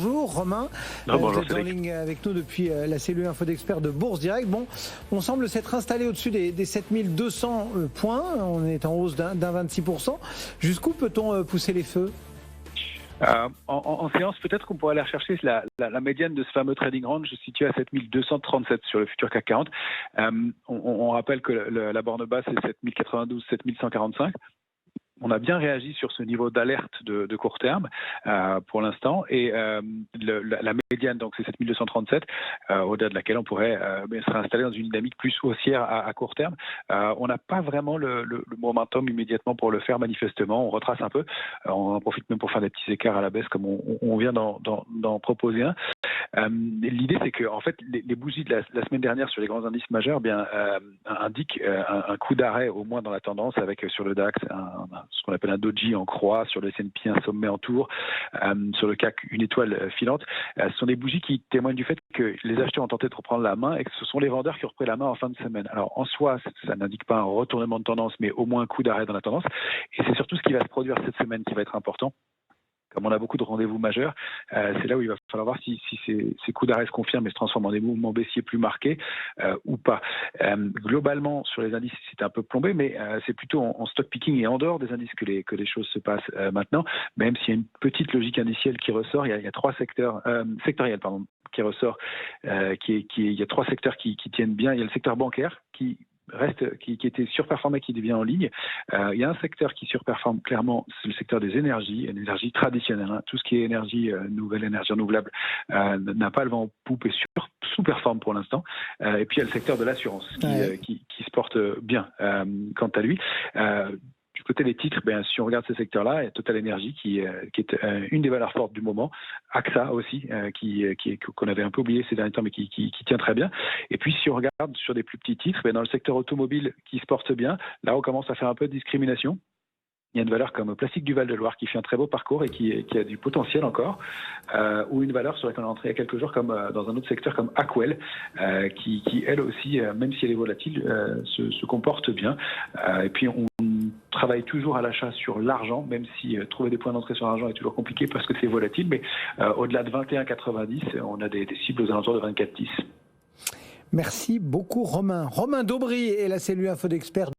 Bonjour Romain, Bonjour, vous êtes en ligne avec nous depuis la cellule Info d'Experts de Bourse Direct. Bon, on semble s'être installé au-dessus des 7200 points, on est en hausse d'un 26%. Jusqu'où peut-on pousser les feux ? En séance, peut-être qu'on pourrait aller rechercher la médiane de ce fameux trading range situé à 7237 sur le futur CAC 40. On rappelle que la borne basse est 7092, 7145. On a bien réagi sur ce niveau d'alerte de court terme pour l'instant et la médiane, donc c'est 7237, au-delà de laquelle on pourrait se réinstaller dans une dynamique plus haussière à court terme. On n'a pas vraiment le momentum immédiatement pour le faire manifestement. On retrace un peu, on en profite même pour faire des petits écarts à la baisse comme on vient d'en proposer un. L'idée, c'est que en fait, les bougies de la semaine dernière sur les grands indices majeurs indiquent un coup d'arrêt au moins dans la tendance avec sur le DAX ce qu'on appelle un doji en croix, sur le S&P un sommet en tour, sur le CAC une étoile filante. Ce sont des bougies qui témoignent du fait que les acheteurs ont tenté de reprendre la main et que ce sont les vendeurs qui ont repris la main en fin de semaine. Alors en soi, ça n'indique pas un retournement de tendance, mais au moins un coup d'arrêt dans la tendance. Et c'est surtout ce qui va se produire cette semaine qui va être important. Comme on a beaucoup de rendez-vous majeurs, c'est là où il va falloir voir si ces coups d'arrêt se confirment et se transforment en des mouvements baissiers plus marqués ou pas. Globalement, sur les indices, c'est un peu plombé, mais c'est plutôt en stock picking et en dehors des indices que les choses se passent maintenant, même s'il y a une petite logique indicielle qui ressort. Il y a trois secteurs sectoriels qui ressort. Il y a trois secteurs qui tiennent bien. Il y a le secteur bancaire qui était surperformé, qui devient en ligne. Il y a un secteur qui surperforme clairement, c'est le secteur des énergies traditionnelles. Tout ce qui est énergie nouvelle, énergie renouvelable, n'a pas le vent en poupe et sous-performe pour l'instant. Et puis il y a le secteur de l'assurance qui se porte bien quant à lui. Du côté des titres, si on regarde ce secteur-là, il y a Total Energy qui est une des valeurs fortes du moment, AXA aussi, qu'on avait un peu oublié ces derniers temps, mais qui tient très bien. Et puis si on regarde sur des plus petits titres, dans le secteur automobile qui se porte bien, là on commence à faire un peu de discrimination. Il y a une valeur comme Plastique du Val-de-Loire qui fait un très beau parcours et qui a du potentiel encore, ou une valeur sur laquelle on est entré il y a quelques jours comme dans un autre secteur comme Aquel, qui elle aussi, même si elle est volatile, se comporte bien. Et puis on travaille toujours à l'achat sur l'argent, même si trouver des points d'entrée sur l'argent est toujours compliqué parce que c'est volatile, mais au-delà de 21,90, on a des cibles aux alentours de 24,10. Merci beaucoup Romain. Romain Daubry et la cellule Info d'Experts.